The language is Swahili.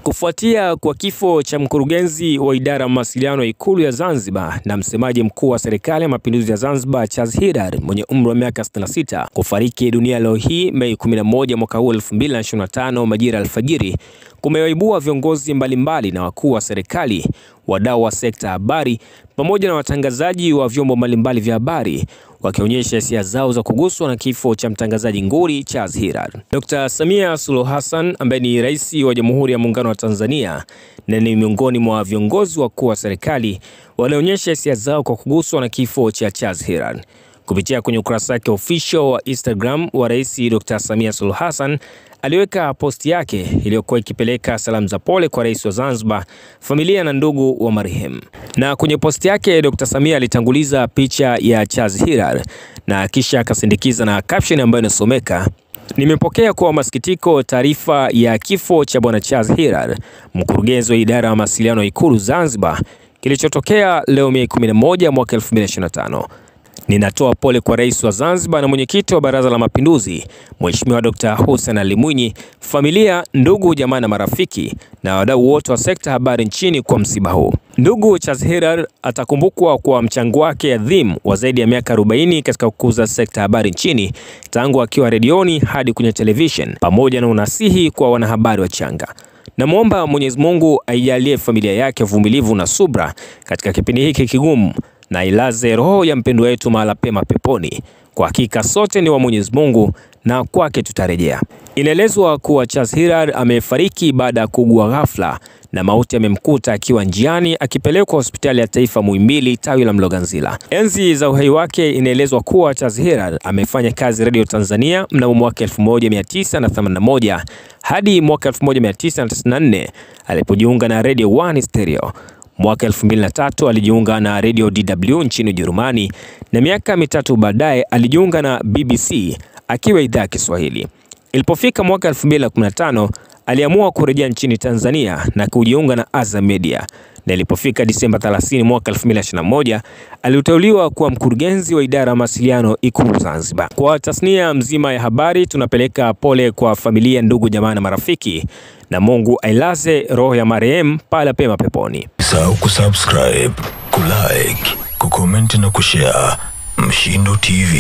Kufuatia kwa kifo cha mkurugenzi wa idara ya mawasiliano ya Ikulu ya Zanzibar na msemaji mkuu wa serikali ya mapinduzi ya Zanzibar Charles Hilary mwenye umri wa miaka 66 kufariki dunia leo hii Mei 11 mwaka 2025 majira alfajiri, kumewaibua viongozi mbalimbali na wakuu wa serikali, wadau wa sekta habari pamoja na watangazaji wa vyombo mbalimbali vya habari wakionyesha hisia zao za kuguswa na kifo cha mtangazaji nguli Charles Hilary. Dr. Samia Suluhu Hassan ambaye ni rais wa Jamhuri ya Muungano wa Tanzania na ni miongoni mwa viongozi wakuu wa serikali walionyesha hisia zao kwa kuguswa na kifo cha Charles Hilary. Kupitia kwenye ukurasa wake official wa Instagram wa Rais Dr. Samia Suluhu Hassan aliweka posti yake iliyokuwa ikipeleka salamu za pole kwa rais wa Zanzibar, familia na ndugu wa marehemu. Na kwenye posti yake Dr. Samia alitanguliza picha ya Charles Hilary na kisha akasindikiza na caption ambayo inasomeka: "Nimepokea kwa masikitiko taarifa ya kifo cha bwana Charles Hilary, mkurugenzi wa idara ya mawasiliano ya Ikulu Zanzibar, kilichotokea leo Mei 11 mwaka 2025. Ninatoa pole kwa rais wa Zanzibar na mwenyekiti wa Baraza la Mapinduzi, Mheshimiwa Dr. Hussein Ali Mwinyi, familia, ndugu, jamaa na marafiki na wadau wote wa sekta habari nchini kwa msiba huu. Ndugu Charles Hilary atakumbukwa kwa mchango wake adhimu wa zaidi ya miaka 40 katika kukuza sekta habari nchini, tangu akiwa redioni hadi kwenye television, pamoja na unasihi kwa wanahabari wachanga. Namuomba Mwenyezi Mungu aijalie familia yake uvumilivu na subra katika kipindi hiki kigumu, na ilaze roho ya mpendwa wetu mahala pema peponi. Kwa hakika sote ni wa Mwenyezi Mungu na kwake tutarejea." Inaelezwa kuwa Charles Hilary amefariki baada ya kuugua ghafla na mauti yamemkuta akiwa njiani akipelekwa hospitali ya taifa Muhimbili tawi la Mloganzila. Enzi za uhai wake inaelezwa kuwa Charles Hilary amefanya kazi Radio Tanzania mnamo mwaka 1981 hadi mwaka 1994 alipojiunga na Radio 1 Stereo. Mwaka 2003 alijiunga na Radio DW nchini Ujerumani na miaka mitatu baadaye alijiunga na BBC akiwa idhaa ya Kiswahili. Ilipofika mwaka 2015 aliamua kurejea nchini Tanzania na kujiunga na Azam Media, na ilipofika Disemba 30 mwaka 2021 aliteuliwa kuwa mkurugenzi wa idara ya mawasiliano Ikulu Zanzibar. Kwa tasnia mzima ya habari tunapeleka pole kwa familia, ndugu, jamaa na marafiki, na Mungu ailaze roho ya marehemu pale pema peponi. Usisahau kusubscribe, kulike, kucomment na kushare. Mshindo TV.